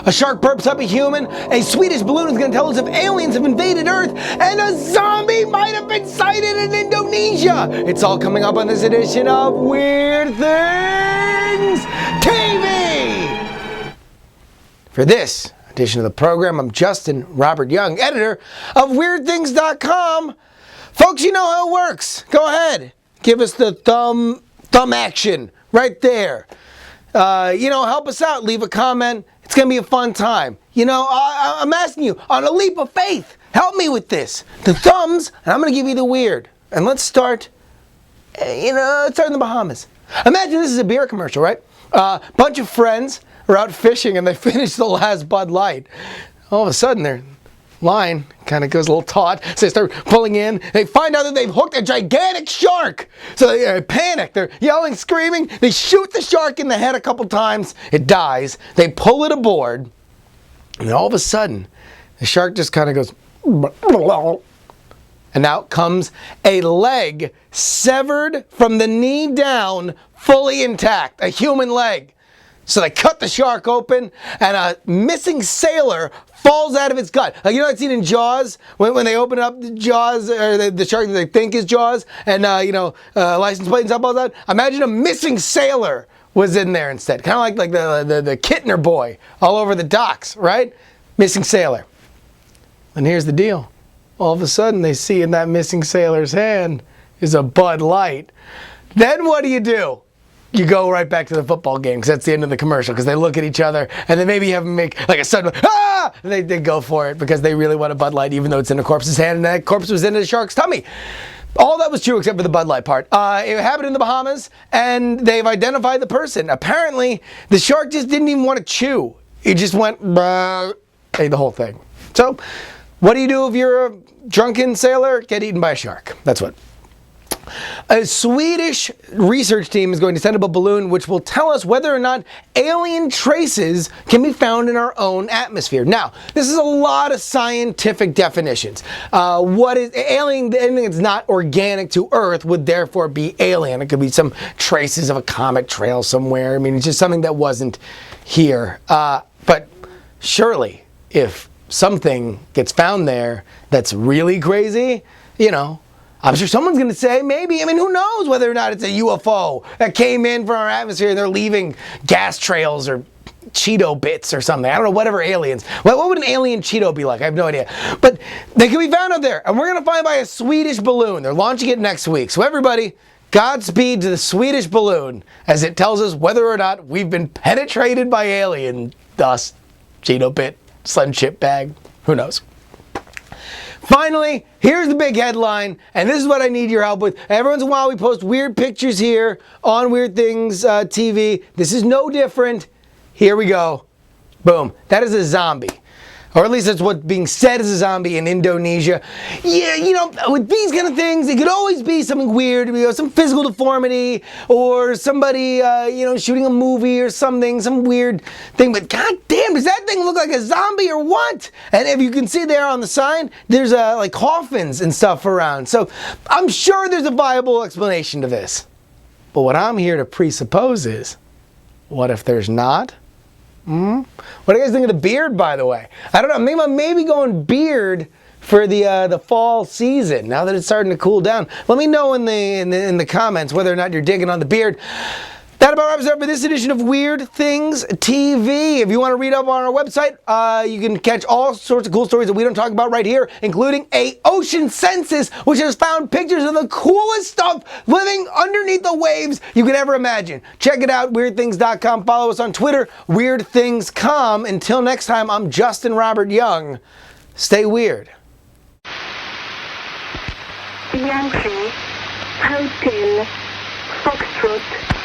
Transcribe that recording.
A shark burps up a human, a Swedish balloon is going to tell us if aliens have invaded Earth, and a zombie might have been sighted in Indonesia. It's all coming up on this edition of Weird Things TV. For this edition of the program, I'm Justin Robert Young, editor of WeirdThings.com. Folks, you know how it works. Go ahead. Give us the thumb action right there. Help us out. Leave a comment. It's going to be a fun time. I'm asking you, on a leap of faith, help me with this. The thumbs, and I'm going to give you the weird. And let's start, in the Bahamas. Imagine this is a beer commercial, right? Bunch of friends are out fishing and they finish the last Bud Light. All of a sudden, their line kind of goes a little taut, so they start pulling in. They find out that they've hooked a gigantic shark. So they panic. They're yelling, screaming. They shoot the shark in the head a couple times. It dies. They pull it aboard. And all of a sudden, the shark just kind of goes, and out comes a leg severed from the knee down, fully intact, a human leg. So they cut the shark open, and a missing sailor falls out of its gut. Like, I've seen in Jaws, when they open up the Jaws, or the shark that they think is Jaws, and, license plate and stuff like that. Imagine a missing sailor was in there instead. Kind of like the Kittner boy all over the docks, right? Missing sailor. And here's the deal. All of a sudden, they see in that missing sailor's hand is a Bud Light. Then what do? You go right back to the football game, because that's the end of the commercial, because they look at each other and then maybe have them make like a sudden, ah! And they go for it because they really want a Bud Light, even though it's in a corpse's hand and that corpse was in a shark's tummy. All that was true except for the Bud Light part. It happened in the Bahamas, and they've identified the person. Apparently, the shark just didn't even want to chew. It just went, ate the whole thing. So, what do you do if you're a drunken sailor? Get eaten by a shark. That's what. A Swedish research team is going to send up a balloon which will tell us whether or not alien traces can be found in our own atmosphere. Now, this is a lot of scientific definitions. What is alien? Anything that's not organic to Earth would therefore be alien. It could be some traces of a comet trail somewhere. I mean, it's just something that wasn't here. But surely, if something gets found there that's really crazy, I'm sure someone's going to say maybe. I mean, who knows whether or not it's a UFO that came in from our atmosphere and they're leaving gas trails or Cheeto bits or something. I don't know, whatever aliens. What would an alien Cheeto be like? I have no idea. But they can be found out there, and we're going to find by a Swedish balloon. They're launching it next week. So everybody, Godspeed to the Swedish balloon as it tells us whether or not we've been penetrated by alien dust, Cheeto bit, sun chip bag. Who knows? Finally, here's the big headline, and this is what I need your help with. Every once in a while, we post weird pictures here on Weird Things TV. This is no different. Here we go. Boom. That is a zombie. Or at least that's what's being said as a zombie in Indonesia. Yeah, with these kind of things, it could always be something weird, some physical deformity, or somebody, shooting a movie or something, some weird thing. But goddamn, does that thing look like a zombie or what? And if you can see there on the sign, there's like coffins and stuff around. So I'm sure there's a viable explanation to this. But what I'm here to presuppose is, what if there's not? What do you guys think of the beard, by the way? I don't know. Maybe going beard for the fall season. Now that it's starting to cool down, let me know in the comments whether or not you're digging on the beard. That about wraps it up for this edition of Weird Things TV. If you want to read up on our website, you can catch all sorts of cool stories that we don't talk about right here, including a ocean census, which has found pictures of the coolest stuff living underneath the waves you could ever imagine. Check it out, WeirdThings.com. Follow us on Twitter, WeirdThingsCom. Until next time, I'm Justin Robert Young. Stay weird. Yankee Hotel Foxtrot